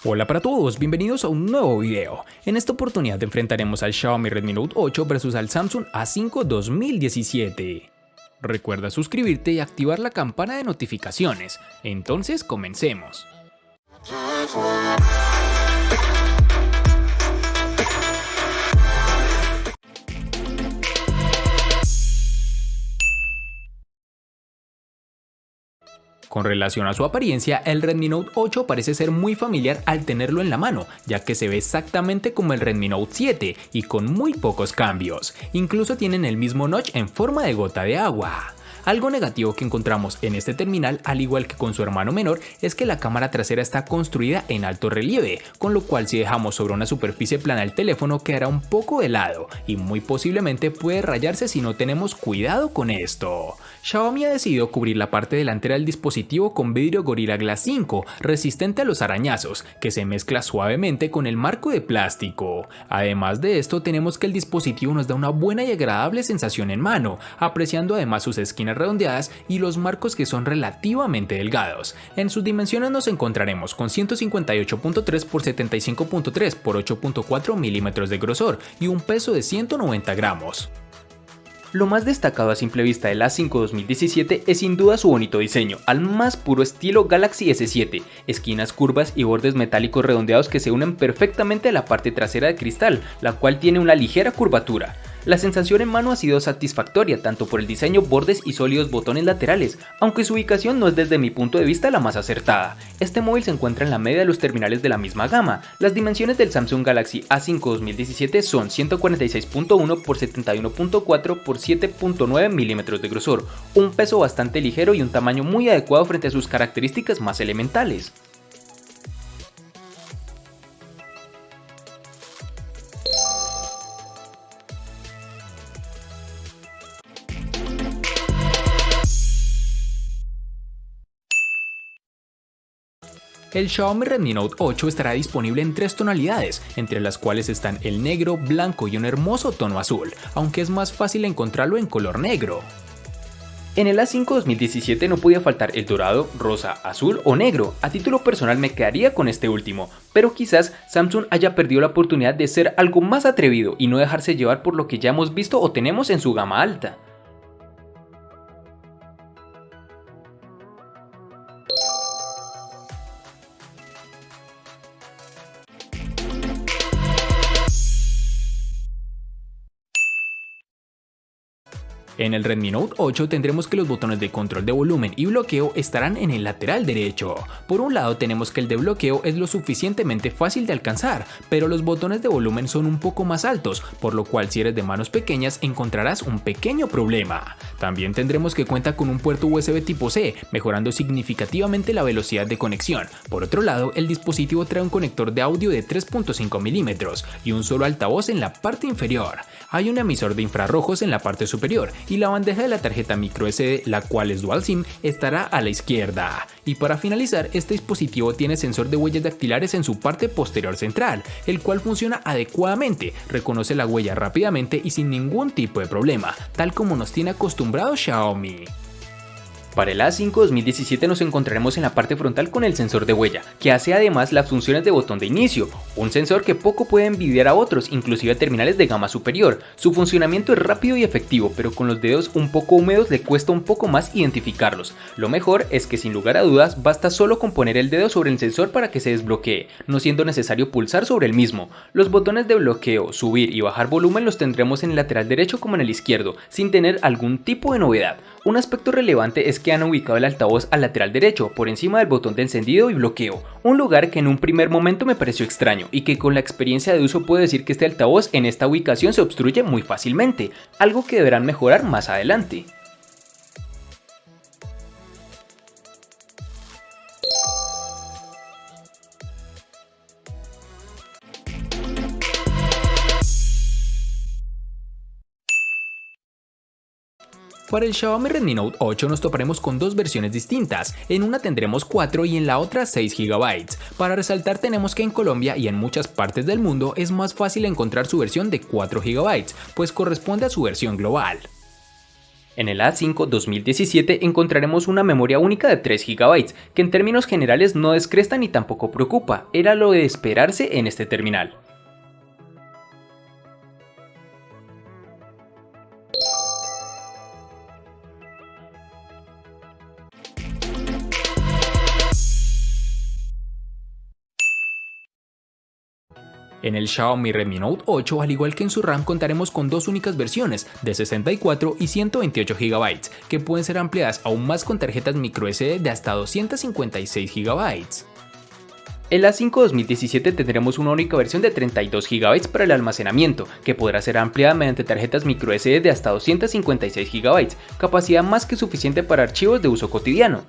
Hola para todos, bienvenidos a un nuevo video. En esta oportunidad enfrentaremos al Xiaomi Redmi Note 8 versus al Samsung A5 2017. Recuerda suscribirte y activar la campana de notificaciones. Entonces comencemos. Con relación a su apariencia, el Redmi Note 8 parece ser muy familiar al tenerlo en la mano, ya que se ve exactamente como el Redmi Note 7 y con muy pocos cambios. Incluso tienen el mismo notch en forma de gota de agua. Algo negativo que encontramos en este terminal, al igual que con su hermano menor, es que la cámara trasera está construida en alto relieve, con lo cual si dejamos sobre una superficie plana el teléfono quedará un poco de lado y muy posiblemente puede rayarse si no tenemos cuidado con esto. Xiaomi ha decidido cubrir la parte delantera del dispositivo con vidrio Gorilla Glass 5, resistente a los arañazos, que se mezcla suavemente con el marco de plástico. Además de esto, tenemos que el dispositivo nos da una buena y agradable sensación en mano, apreciando además sus esquinas redondeadas y los marcos que son relativamente delgados. En sus dimensiones nos encontraremos con 158.3 x 75.3 x 8.4 milímetros de grosor y un peso de 190 gramos. Lo más destacado a simple vista del A5 2017 es sin duda su bonito diseño, al más puro estilo Galaxy S7, esquinas curvas y bordes metálicos redondeados que se unen perfectamente a la parte trasera de cristal, la cual tiene una ligera curvatura. La sensación en mano ha sido satisfactoria tanto por el diseño, bordes y sólidos botones laterales, aunque su ubicación no es desde mi punto de vista la más acertada. Este móvil se encuentra en la media de los terminales de la misma gama. Las dimensiones del Samsung Galaxy A5 2017 son 146.1 x 71.4 x 7.9 milímetros de grosor, un peso bastante ligero y un tamaño muy adecuado frente a sus características más elementales. El Xiaomi Redmi Note 8 estará disponible en 3 tonalidades, entre las cuales están el negro, blanco y un hermoso tono azul, aunque es más fácil encontrarlo en color negro. En el A5 2017 no podía faltar el dorado, rosa, azul o negro. A título personal me quedaría con este último, pero quizás Samsung haya perdido la oportunidad de ser algo más atrevido y no dejarse llevar por lo que ya hemos visto o tenemos en su gama alta. En el Redmi Note 8 tendremos que los botones de control de volumen y bloqueo estarán en el lateral derecho. Por un lado tenemos que el de bloqueo es lo suficientemente fácil de alcanzar, pero los botones de volumen son un poco más altos, por lo cual si eres de manos pequeñas encontrarás un pequeño problema. También tendremos que cuenta con un puerto USB tipo C, mejorando significativamente la velocidad de conexión. Por otro lado, el dispositivo trae un conector de audio de 3.5 milímetros y un solo altavoz en la parte inferior. Hay un emisor de infrarrojos en la parte superior y la bandeja de la tarjeta microSD, la cual es Dual SIM, estará a la izquierda. Y para finalizar, este dispositivo tiene sensor de huellas dactilares en su parte posterior central, el cual funciona adecuadamente, reconoce la huella rápidamente y sin ningún tipo de problema, tal como nos tiene acostumbrado Xiaomi. Para el A5 2017 nos encontraremos en la parte frontal con el sensor de huella, que hace además las funciones de botón de inicio, un sensor que poco puede envidiar a otros, inclusive a terminales de gama superior. Su funcionamiento es rápido y efectivo, pero con los dedos un poco húmedos le cuesta un poco más identificarlos. Lo mejor es que sin lugar a dudas basta solo con poner el dedo sobre el sensor para que se desbloquee, no siendo necesario pulsar sobre el mismo. Los botones de bloqueo, subir y bajar volumen los tendremos en el lateral derecho como en el izquierdo, sin tener algún tipo de novedad. Un aspecto relevante es que han ubicado el altavoz al lateral derecho, por encima del botón de encendido y bloqueo, un lugar que en un primer momento me pareció extraño y que con la experiencia de uso puedo decir que este altavoz en esta ubicación se obstruye muy fácilmente, algo que deberán mejorar más adelante. Para el Xiaomi Redmi Note 8 nos toparemos con dos versiones distintas, en una tendremos 4 y en la otra 6 GB. Para resaltar tenemos que en Colombia y en muchas partes del mundo es más fácil encontrar su versión de 4 GB, pues corresponde a su versión global. En el A5 2017 encontraremos una memoria única de 3 GB, que en términos generales no descresta ni tampoco preocupa, era lo de esperarse en este terminal. En el Xiaomi Redmi Note 8, al igual que en su RAM, contaremos con dos únicas versiones, de 64 y 128 GB, que pueden ser ampliadas aún más con tarjetas microSD de hasta 256 GB. En la A5 2017 tendremos una única versión de 32 GB para el almacenamiento, que podrá ser ampliada mediante tarjetas microSD de hasta 256 GB, capacidad más que suficiente para archivos de uso cotidiano.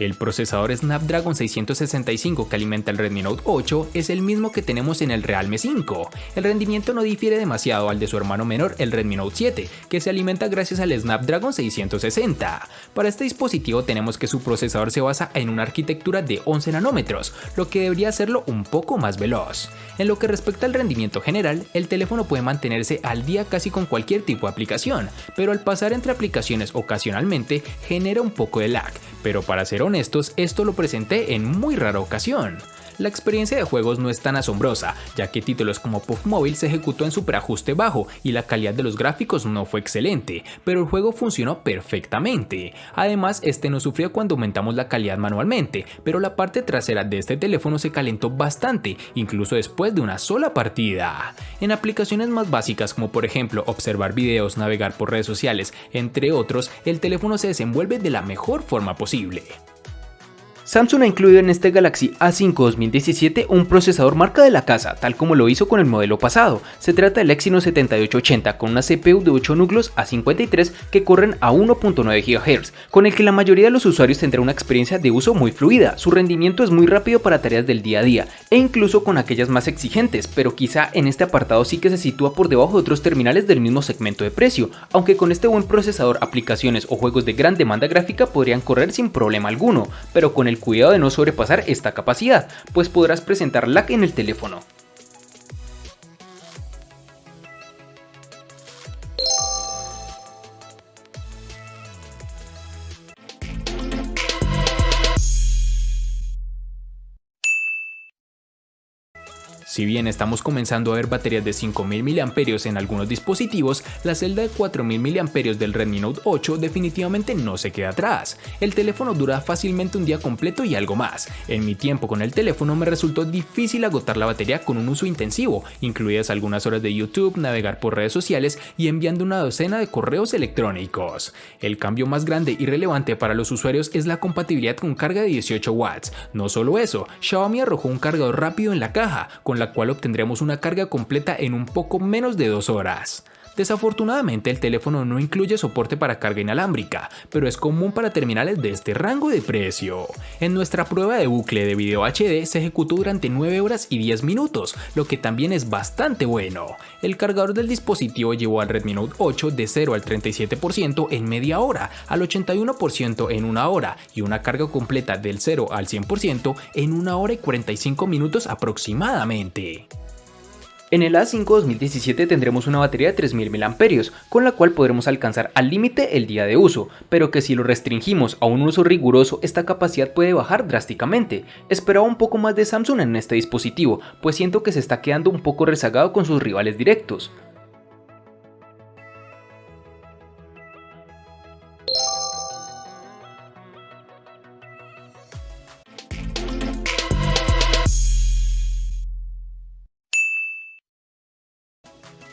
El procesador Snapdragon 665 que alimenta el Redmi Note 8 es el mismo que tenemos en el Realme 5. El rendimiento no difiere demasiado al de su hermano menor, el Redmi Note 7, que se alimenta gracias al Snapdragon 660. Para este dispositivo tenemos que su procesador se basa en una arquitectura de 11 nanómetros, lo que debería hacerlo un poco más veloz. En lo que respecta al rendimiento general, el teléfono puede mantenerse al día casi con cualquier tipo de aplicación, pero al pasar entre aplicaciones ocasionalmente genera un poco de lag, pero para ser honestos, esto lo presenté en muy rara ocasión. La experiencia de juegos no es tan asombrosa, ya que títulos como Puff Mobile se ejecutó en superajuste bajo y la calidad de los gráficos no fue excelente, pero el juego funcionó perfectamente. Además, este no sufrió cuando aumentamos la calidad manualmente, pero la parte trasera de este teléfono se calentó bastante, incluso después de una sola partida. En aplicaciones más básicas como por ejemplo observar videos, navegar por redes sociales, entre otros, el teléfono se desenvuelve de la mejor forma posible. Samsung ha incluido en este Galaxy A5 2017 un procesador marca de la casa, tal como lo hizo con el modelo pasado. Se trata del Exynos 7880 con una CPU de 8 núcleos A53 que corren a 1.9 GHz, con el que la mayoría de los usuarios tendrá una experiencia de uso muy fluida. Su rendimiento es muy rápido para tareas del día a día, e incluso con aquellas más exigentes, pero quizá en este apartado sí que se sitúa por debajo de otros terminales del mismo segmento de precio, aunque con este buen procesador aplicaciones o juegos de gran demanda gráfica podrían correr sin problema alguno, pero con el cuidado de no sobrepasar esta capacidad, pues podrás presentar lag en el teléfono. Si bien estamos comenzando a ver baterías de 5000 mAh en algunos dispositivos, la celda de 4000 mAh del Redmi Note 8 definitivamente no se queda atrás. El teléfono dura fácilmente un día completo y algo más. En mi tiempo con el teléfono me resultó difícil agotar la batería con un uso intensivo, incluidas algunas horas de YouTube, navegar por redes sociales y enviando una docena de correos electrónicos. El cambio más grande y relevante para los usuarios es la compatibilidad con carga de 18 watts. No solo eso, Xiaomi arrojó un cargador rápido en la caja, con la cual obtendremos una carga completa en un poco menos de 2 horas. Desafortunadamente el teléfono no incluye soporte para carga inalámbrica, pero es común para terminales de este rango de precio. En nuestra prueba de bucle de video HD se ejecutó durante 9 horas y 10 minutos, lo que también es bastante bueno. El cargador del dispositivo llevó al Redmi Note 8 de 0 al 37% en media hora, al 81% en 1 hora y una carga completa del 0 al 100% en 1 hora y 45 minutos aproximadamente. En el A5 2017 tendremos una batería de 3000 mAh, con la cual podremos alcanzar al límite el día de uso, pero que si lo restringimos a un uso riguroso esta capacidad puede bajar drásticamente. Esperaba un poco más de Samsung en este dispositivo, pues siento que se está quedando un poco rezagado con sus rivales directos.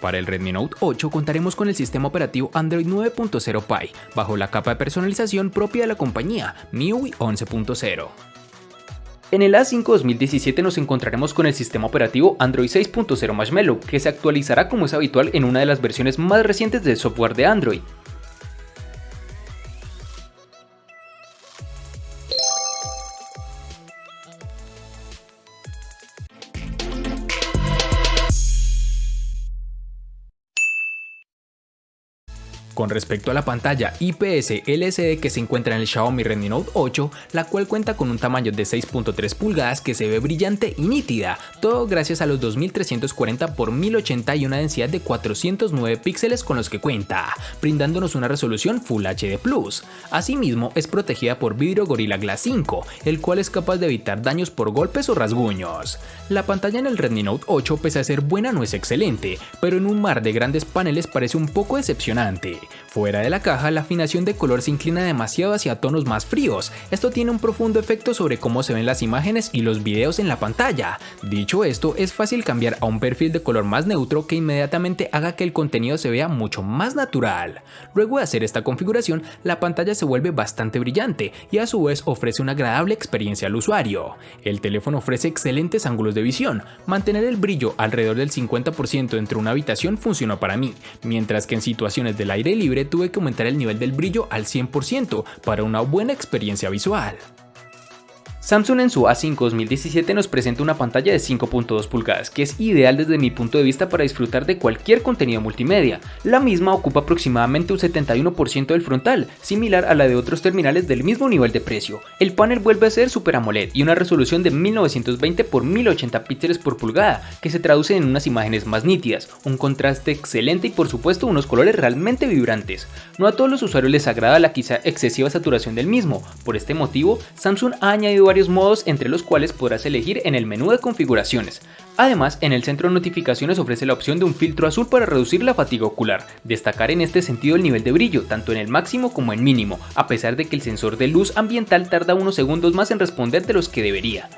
Para el Redmi Note 8 contaremos con el sistema operativo Android 9.0 Pie, bajo la capa de personalización propia de la compañía, MIUI 11.0. En el A5 2017 nos encontraremos con el sistema operativo Android 6.0 Marshmallow, que se actualizará como es habitual en una de las versiones más recientes del software de Android. Con respecto a la pantalla IPS LCD que se encuentra en el Xiaomi Redmi Note 8, la cual cuenta con un tamaño de 6.3 pulgadas que se ve brillante y nítida, todo gracias a los 2340 x 1080 y una densidad de 409 píxeles con los que cuenta, brindándonos una resolución Full HD+. Asimismo, es protegida por vidrio Gorilla Glass 5, el cual es capaz de evitar daños por golpes o rasguños. La pantalla en el Redmi Note 8, pese a ser buena, no es excelente, pero en un mar de grandes paneles parece un poco decepcionante. Fuera de la caja, la afinación de color se inclina demasiado hacia tonos más fríos. Esto tiene un profundo efecto sobre cómo se ven las imágenes y los videos en la pantalla. Dicho esto, es fácil cambiar a un perfil de color más neutro que inmediatamente haga que el contenido se vea mucho más natural. Luego de hacer esta configuración, la pantalla se vuelve bastante brillante y a su vez ofrece una agradable experiencia al usuario. El teléfono ofrece excelentes ángulos de visión. Mantener el brillo alrededor del 50% entre una habitación funcionó para mí, mientras que en situaciones del aire libre tuve que aumentar el nivel del brillo al 100% para una buena experiencia visual. Samsung en su A5 2017 nos presenta una pantalla de 5.2 pulgadas que es ideal desde mi punto de vista para disfrutar de cualquier contenido multimedia. La misma ocupa aproximadamente un 71% del frontal, similar a la de otros terminales del mismo nivel de precio. El panel vuelve a ser Super AMOLED y una resolución de 1920 x 1080 píxeles por pulgada, que se traduce en unas imágenes más nítidas, un contraste excelente y por supuesto unos colores realmente vibrantes. No a todos los usuarios les agrada la quizá excesiva saturación del mismo. Por este motivo, Samsung ha añadido varios modos entre los cuales podrás elegir en el menú de configuraciones. Además, en el centro de notificaciones ofrece la opción de un filtro azul para reducir la fatiga ocular. Destacar en este sentido el nivel de brillo, tanto en el máximo como en mínimo, a pesar de que el sensor de luz ambiental tarda unos segundos más en responder de los que debería.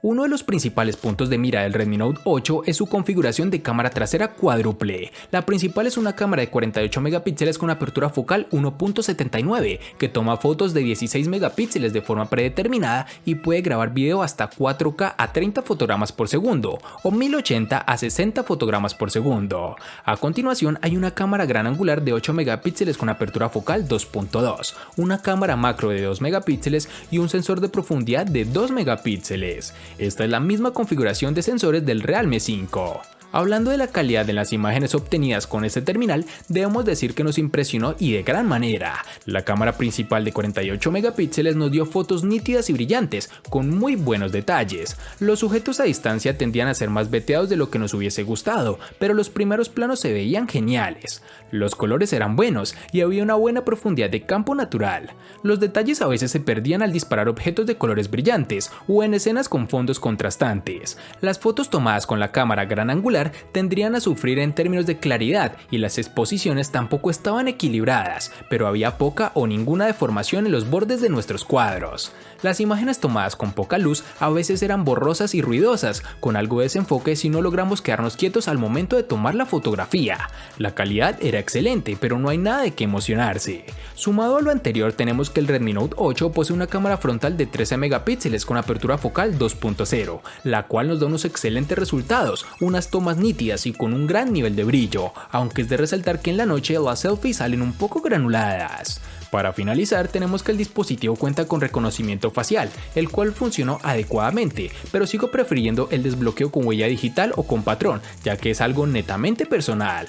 Uno de los principales puntos de mira del Redmi Note 8 es su configuración de cámara trasera cuádruple. La principal es una cámara de 48 megapíxeles con apertura focal 1.79 que toma fotos de 16 megapíxeles de forma predeterminada y puede grabar video hasta 4K a 30 fotogramas por segundo o 1080 a 60 fotogramas por segundo. A continuación hay una cámara gran angular de 8 megapíxeles con apertura focal 2.2, una cámara macro de 2 megapíxeles y un sensor de profundidad de 2 megapíxeles. Esta es la misma configuración de sensores del Realme 5. Hablando de la calidad de las imágenes obtenidas con este terminal, debemos decir que nos impresionó y de gran manera. La cámara principal de 48 megapíxeles nos dio fotos nítidas y brillantes, con muy buenos detalles. Los sujetos a distancia tendían a ser más veteados de lo que nos hubiese gustado, pero los primeros planos se veían geniales. Los colores eran buenos y había una buena profundidad de campo natural. Los detalles a veces se perdían al disparar objetos de colores brillantes o en escenas con fondos contrastantes. Las fotos tomadas con la cámara gran angular tendrían a sufrir en términos de claridad y las exposiciones tampoco estaban equilibradas, pero había poca o ninguna deformación en los bordes de nuestros cuadros. Las imágenes tomadas con poca luz a veces eran borrosas y ruidosas, con algo de desenfoque si no logramos quedarnos quietos al momento de tomar la fotografía. La calidad era excelente, pero no hay nada de qué emocionarse. Sumado a lo anterior, tenemos que el Redmi Note 8 posee una cámara frontal de 13 megapíxeles con apertura focal 2.0, la cual nos da unos excelentes resultados, unas tomas nítidas y con un gran nivel de brillo, aunque es de resaltar que en la noche las selfies salen un poco granuladas. Para finalizar, tenemos que el dispositivo cuenta con reconocimiento facial, el cual funcionó adecuadamente, pero sigo prefiriendo el desbloqueo con huella digital o con patrón, ya que es algo netamente personal.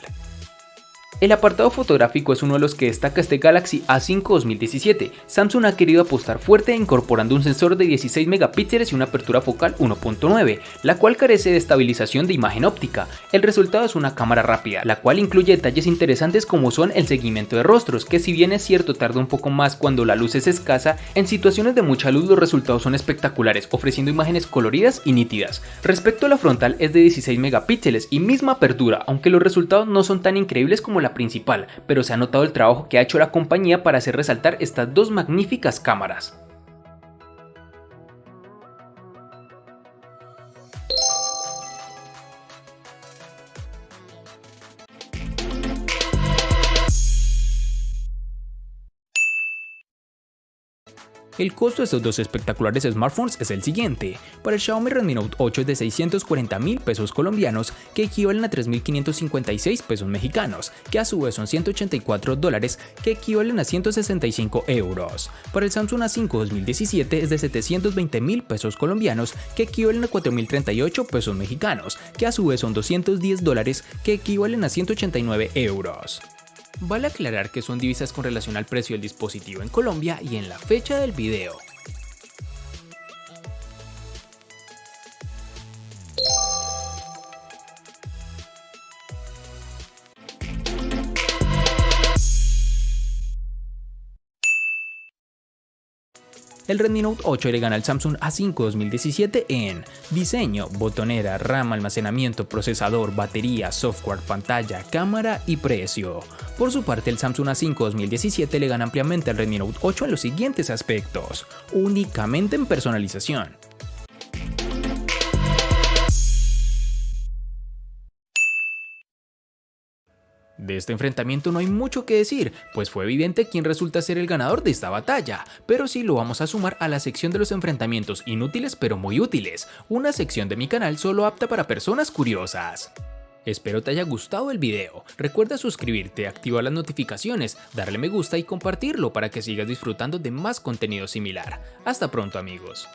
El apartado fotográfico es uno de los que destaca este Galaxy A5 2017. Samsung ha querido apostar fuerte incorporando un sensor de 16 megapíxeles y una apertura focal 1.9, la cual carece de estabilización de imagen óptica. El resultado es una cámara rápida, la cual incluye detalles interesantes como son el seguimiento de rostros, que si bien es cierto tarda un poco más cuando la luz es escasa, en situaciones de mucha luz los resultados son espectaculares, ofreciendo imágenes coloridas y nítidas. Respecto a la frontal es de 16 megapíxeles y misma apertura, aunque los resultados no son tan increíbles como la principal, pero se ha notado el trabajo que ha hecho la compañía para hacer resaltar estas dos magníficas cámaras. El costo de estos dos espectaculares smartphones es el siguiente. Para el Xiaomi Redmi Note 8 es de 640.000 pesos colombianos, que equivalen a 3.556 pesos mexicanos, que a su vez son $184, que equivalen a 165 euros. Para el Samsung A5 2017 es de 720.000 pesos colombianos, que equivalen a 4.038 pesos mexicanos, que a su vez son $210, que equivalen a 189 euros. Vale aclarar que son divisas con relación al precio del dispositivo en Colombia y en la fecha del video. El Redmi Note 8 le gana al Samsung A5 2017 en diseño, botonera, RAM, almacenamiento, procesador, batería, software, pantalla, cámara y precio. Por su parte, el Samsung A5 2017 le gana ampliamente al Redmi Note 8 en los siguientes aspectos: únicamente en personalización. De este enfrentamiento no hay mucho que decir, pues fue evidente quién resulta ser el ganador de esta batalla, pero sí lo vamos a sumar a la sección de los enfrentamientos inútiles pero muy útiles, una sección de mi canal solo apta para personas curiosas. Espero te haya gustado el video, recuerda suscribirte, activar las notificaciones, darle me gusta y compartirlo para que sigas disfrutando de más contenido similar. Hasta pronto amigos.